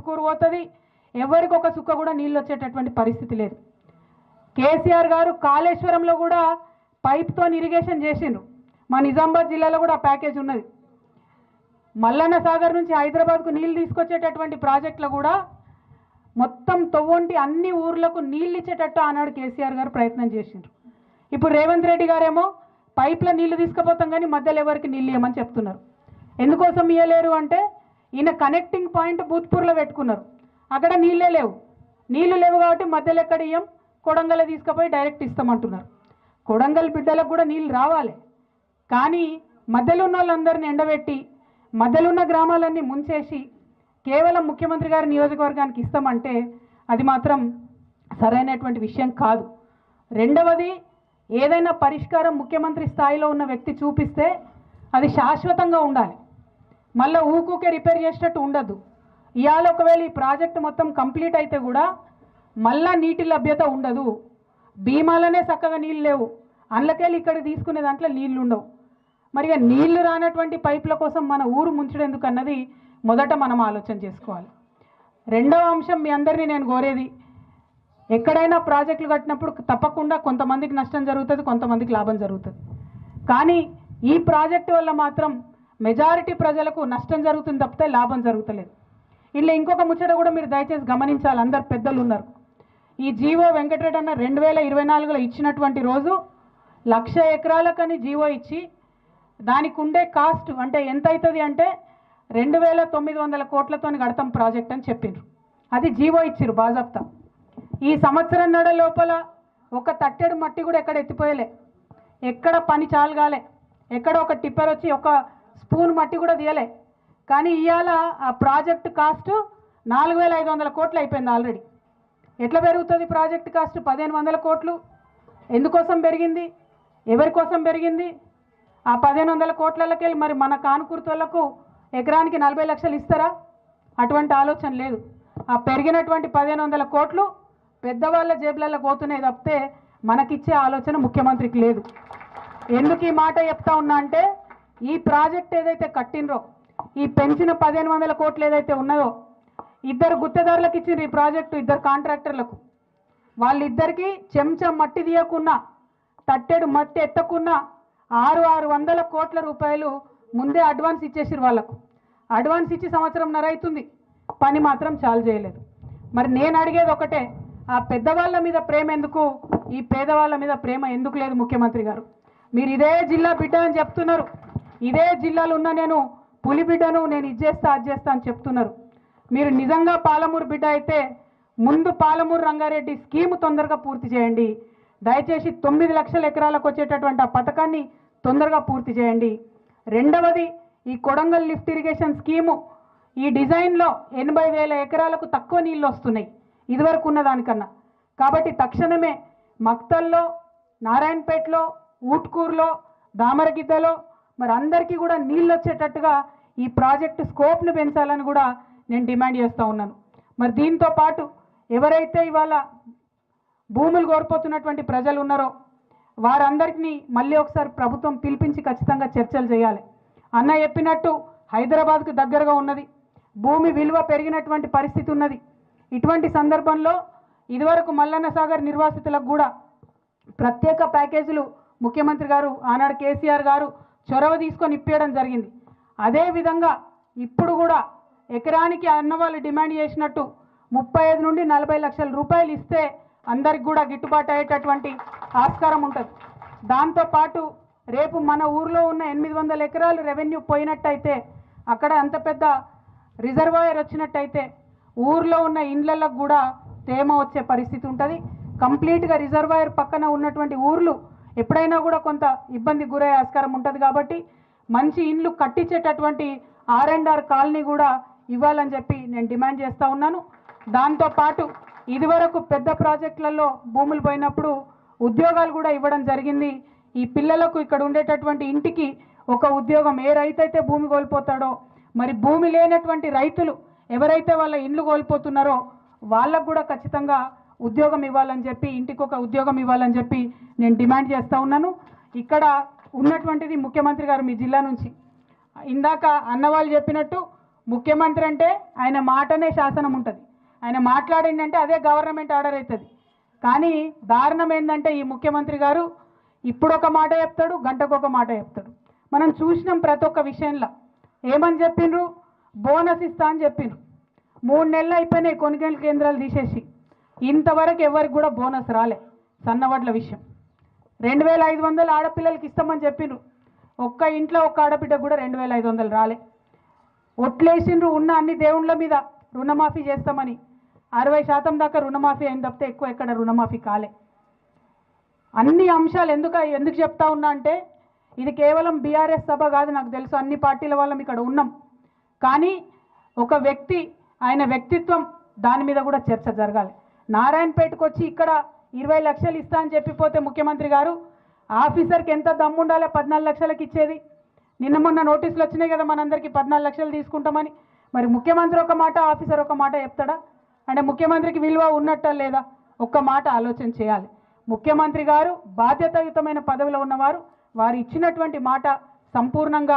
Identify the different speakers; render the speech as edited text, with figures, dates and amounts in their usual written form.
Speaker 1: ఉట్కూరు పోతుంది, ఎవరికి ఒక సుక్క కూడా నీళ్ళు వచ్చేటటువంటి పరిస్థితి లేదు. కేసీఆర్ గారు కాళేశ్వరంలో కూడా పైప్తో ఇరిగేషన్ చేసిండ్రు. మా నిజామాబాద్ జిల్లాలో కూడా ప్యాకేజ్ ఉన్నది. మల్లన్న సాగర్ నుంచి హైదరాబాద్కు నీళ్ళు తీసుకొచ్చేటటువంటి ప్రాజెక్టులో కూడా మొత్తం తొవ్వంటి అన్ని ఊర్లకు నీళ్ళు ఇచ్చేటట్టు ఆనాడు కేసీఆర్ గారు ప్రయత్నం చేసిండ్రు. ఇప్పుడు రేవంత్ రెడ్డి గారేమో పైప్లో నీళ్లు తీసుకుపోతాం కానీ మధ్యలో ఎవరికి నీళ్ళు ఇవ్వమని చెప్తున్నారు. ఎందుకోసం ఇవ్వలేరు అంటే ఈయన కనెక్టింగ్ పాయింట్ భూత్పూర్లో పెట్టుకున్నారు, అక్కడ నీళ్ళే లేవు. నీళ్లు లేవు కాబట్టి మధ్యలో ఎక్కడ ఇయ్యం, కొడంగల్ తీసుకుపోయి డైరెక్ట్ ఇస్తామంటున్నారు. కొడంగల్ బిడ్డలకు కూడా నీళ్ళు రావాలి, కానీ మధ్యలో ఉన్న వాళ్ళందరినీ ఎండబెట్టి మధ్యలో ఉన్న గ్రామాలన్నీ ముంచేసి కేవలం ముఖ్యమంత్రి గారి నియోజకవర్గానికి ఇస్తామంటే అది మాత్రం సరైనటువంటి విషయం కాదు. రెండవది, ఏదైనా పరిష్కారం ముఖ్యమంత్రి స్థాయిలో ఉన్న వ్యక్తి చూపిస్తే అది శాశ్వతంగా ఉండాలి, మళ్ళీ ఊకూకే రిపేర్ చేసేటట్టు ఉండద్దు. ఇవాళ ఒకవేళ ఈ ప్రాజెక్టు మొత్తం కంప్లీట్ అయితే కూడా మళ్ళా నీటి లభ్యత ఉండదు. భీమాలనే చక్కగా నీళ్ళు లేవు, అందులోకెళ్ళి ఇక్కడ తీసుకునే దాంట్లో నీళ్లు ఉండవు. మరి నీళ్లు రానటువంటి పైపుల కోసం మన ఊరు ముంచడెందుకు అన్నది మొదట మనం ఆలోచన చేసుకోవాలి. రెండవ అంశం, మీ అందరినీ నేను కోరేది, ఎక్కడైనా ప్రాజెక్టులు కట్టినప్పుడు తప్పకుండా కొంతమందికి నష్టం జరుగుతుంది, కొంతమందికి లాభం జరుగుతుంది. కానీ ఈ ప్రాజెక్టు వల్ల మాత్రం మెజారిటీ ప్రజలకు నష్టం జరుగుతుంది తప్పితే లాభం జరుగుతలేదు. ఇలా ఇంకొక ముచ్చట కూడా మీరు దయచేసి గమనించాలి, అందరు పెద్దలు ఉన్నారు. ఈ జీవో వెంకటరెడ్డి అన్న 2024లో ఇచ్చినటువంటి రోజు 1,00,000 ఎకరాలకని జీవో ఇచ్చి దానికి ఉండే కాస్ట్ అంటే ఎంత అవుతుంది అంటే 2,900 కోట్లతో కడతాం ప్రాజెక్ట్ అని చెప్పిండ్రు. అది జీవో ఇచ్చిర్రు బాజాప్తా. ఈ సంవత్సరం నడ లోపల ఒక తట్టెడు మట్టి కూడా ఎక్కడ ఎత్తిపోయలే, ఎక్కడ పని చాలుగాలే, ఎక్కడ ఒక టిప్పర్ వచ్చి ఒక స్పూన్ మట్టి కూడా తీయలే. కానీ ఇవాళ ఆ ప్రాజెక్టు కాస్ట్ 4,500 కోట్లు అయిపోయింది ఆల్రెడీ. ఎట్లా పెరుగుతుంది ప్రాజెక్టు కాస్ట్? 1,500 కోట్లు. ఎందుకోసం పెరిగింది, ఎవరి కోసం పెరిగింది? ఆ 1,500 కోట్లకి వెళ్ళి మరి మన కానుకూర్తోళ్లకు ఎకరానికి 40 లక్షలు ఇస్తారా? అటువంటి ఆలోచన లేదు. ఆ పెరిగినటువంటి 1,500 కోట్లు పెద్దవాళ్ళ జేబులలో పోతున్నాయి తప్పితే మనకిచ్చే ఆలోచన ముఖ్యమంత్రికి లేదు. ఎందుకు ఈ మాట చెప్తా ఉన్నా అంటే, ఈ ప్రాజెక్ట్ ఏదైతే కట్టినరో, ఈ పెంచిన 1,500 కోట్లు ఏదైతే ఉన్నదో, ఇద్దరు గుత్తేదారులకు ఇచ్చిండ్రు ఈ ప్రాజెక్టు, ఇద్దరు కాంట్రాక్టర్లకు. వాళ్ళిద్దరికీ చెంచా మట్టి తీయకున్నా, తట్టెడు మట్టి ఎత్తకున్నా 600 కోట్ల రూపాయలు ముందే అడ్వాన్స్ ఇచ్చేసిరు వాళ్ళకు. అడ్వాన్స్ ఇచ్చి సంవత్సరంన్నర అవుతుంది, పని మాత్రం చాలు చేయలేదు. మరి నేను అడిగేది ఒకటే, ఆ పెద్దవాళ్ళ మీద ప్రేమ ఎందుకు, ఈ పేదవాళ్ళ మీద ప్రేమ ఎందుకు లేదు ముఖ్యమంత్రి గారు? మీరు ఇదే జిల్లా బిడ్డ అని చెప్తున్నారు, ఇదే జిల్లాలో ఉన్న నేను పులి బిడ్డను, నేను ఇది చేస్తా అది చేస్తా అని చెప్తున్నారు. మీరు నిజంగా పాలమూరు బిడ్డ అయితే ముందు పాలమూరు రంగారెడ్డి స్కీము తొందరగా పూర్తి చేయండి. దయచేసి 9 లక్షల ఎకరాలకు వచ్చేటటువంటి ఆ పథకాన్ని తొందరగా పూర్తి చేయండి. రెండవది, ఈ కొడంగల్ లిఫ్ట్ ఇరిగేషన్ స్కీము, ఈ డిజైన్లో 80,000 ఎకరాలకు తక్కువ నీళ్ళు వస్తున్నాయి ఇదివరకు ఉన్నదానికన్నా. కాబట్టి తక్షణమే మక్తల్లో, నారాయణపేటలో, ఊట్కూరులో, దామరగిద్దలో మరి అందరికీ కూడా నీళ్ళు వచ్చేటట్టుగా ఈ ప్రాజెక్టు స్కోప్ను పెంచాలని కూడా నేను డిమాండ్ చేస్తూ ఉన్నాను. మరి దీంతో పాటు ఎవరైతే ఇవాళ భూములు కోల్పోతున్నటువంటి ప్రజలు ఉన్నారో వారందరికీ మళ్ళీ ఒకసారి ప్రభుత్వం పిలిపించి ఖచ్చితంగా చర్చలు చేయాలి. అన్న చెప్పినట్టు హైదరాబాద్కు దగ్గరగా ఉన్నది, భూమి విలువ పెరిగినటువంటి పరిస్థితి ఉన్నది. ఇటువంటి సందర్భంలో ఇదివరకు మల్లన్న సాగర్ నిర్వాసితులకు కూడా ప్రత్యేక ప్యాకేజీలు ముఖ్యమంత్రి గారు ఆనాడు కేసీఆర్ గారు చొరవ తీసుకొని ఇప్పించడం జరిగింది. అదేవిధంగా ఇప్పుడు కూడా ఎకరానికి అన్నవాళ్ళు డిమాండ్ చేసినట్టు 35 నుండి 40 లక్షల రూపాయలు ఇస్తే అందరికి కూడా గిట్టుబాటు అయ్యేటటువంటి ఆస్కారం ఉంటుంది. దాంతోపాటు రేపు మన ఊర్లో ఉన్న 800 ఎకరాలు రెవెన్యూ పోయినట్టయితే, అక్కడ అంత పెద్ద రిజర్వాయర్ వచ్చినట్టయితే ఊర్లో ఉన్న ఇండ్లకు కూడా తేమ వచ్చే పరిస్థితి ఉంటుంది. కంప్లీట్గా రిజర్వాయర్ పక్కన ఉన్నటువంటి ఊర్లు ఎప్పుడైనా కూడా కొంత ఇబ్బందికి గురయ్యే ఆస్కారం ఉంటుంది. కాబట్టి మంచి ఇండ్లు కట్టించేటటువంటి R&R కాలనీ కూడా ఇవ్వాలని చెప్పి నేను డిమాండ్ చేస్తూ ఉన్నాను. దాంతోపాటు ఇదివరకు పెద్ద ప్రాజెక్టులలో భూములు పోయినప్పుడు ఉద్యోగాలు కూడా ఇవ్వడం జరిగింది. ఈ పిల్లలకు ఇక్కడ ఉండేటటువంటి ఇంటికి ఒక ఉద్యోగం, ఏ రైతు అయితే భూమి కోల్పోతాడో మరి భూమి లేనటువంటి రైతులు ఎవరైతే వాళ్ళ ఇండ్లు కోల్పోతున్నారో వాళ్ళకు కూడా ఖచ్చితంగా ఉద్యోగం ఇవ్వాలని చెప్పి, ఇంటికి ఒక ఉద్యోగం ఇవ్వాలని చెప్పి నేను డిమాండ్ చేస్తూ ఉన్నాను. ఇక్కడ ఉన్నటువంటిది ముఖ్యమంత్రి గారు మీ జిల్లా నుంచి ఇందాక అన్నవాళ్ళు చెప్పినట్టు ముఖ్యమంత్రి అంటే ఆయన మాటనే శాసనం ఉంటుంది. ఆయన మాట్లాడిందంటే అదే గవర్నమెంట్ ఆర్డర్ అవుతుంది. కానీ దారుణం ఏంటంటే ఈ ముఖ్యమంత్రి గారు ఇప్పుడు ఒక మాట చెప్తాడు, గంటకు ఒక మాట చెప్తాడు. మనం చూసినాం ప్రతి ఒక్క విషయంలో. ఏమని చెప్పిండ్రు? బోనస్ ఇస్తా అని చెప్పిండ్రు. 3 నెలలు అయిపోయినాయి కొనుగోలు కేంద్రాలు తీసేసి, ఇంతవరకు ఎవరికి కూడా బోనస్ రాలే. సన్నవడ్ల విషయం 2500 ఆడపిల్లలకి ఇస్తామని చెప్పిండ్రు. ఒక్క ఇంట్లో ఒక్క ఆడబిడ్డకు కూడా 2500 రాలే. ఒట్లేసిండ్రు ఉన్న అన్ని దేవుళ్ళ మీద రుణమాఫీ చేస్తామని. 60% దాకా రుణమాఫీ అయిన తప్పితే ఎక్కువ ఎక్కడ రుణమాఫీ కాలే. అన్ని అంశాలు ఎందుకు చెప్తా ఉన్నా అంటే ఇది కేవలం బీఆర్ఎస్ సభ కాదు, నాకు తెలుసు అన్ని పార్టీల వాళ్ళం ఇక్కడ ఉన్నాం. కానీ ఒక వ్యక్తి ఆయన వ్యక్తిత్వం దాని మీద కూడా చర్చ జరగాలి. నారాయణపేటకు వచ్చి ఇక్కడ 20 లక్షలు ఇస్తా అని చెప్పిపోతే ముఖ్యమంత్రి గారు ఆఫీసర్కి ఎంత దమ్ము ఉండాలి 14 లక్షలకు ఇచ్చేది? నిన్న మొన్న నోటీసులు వచ్చినాయి కదా మనందరికీ 14 లక్షలు తీసుకుంటామని. మరి ముఖ్యమంత్రి ఒక మాట, ఆఫీసర్ ఒక మాట చెప్తాడా? అంటే ముఖ్యమంత్రికి విలువ ఉన్నట్టా లేదా? ఒక్క మాట ఆలోచన చేయాలి. ముఖ్యమంత్రి గారు బాధ్యతాయుతమైన పదవిలో ఉన్నవారు, వారు ఇచ్చినటువంటి మాట సంపూర్ణంగా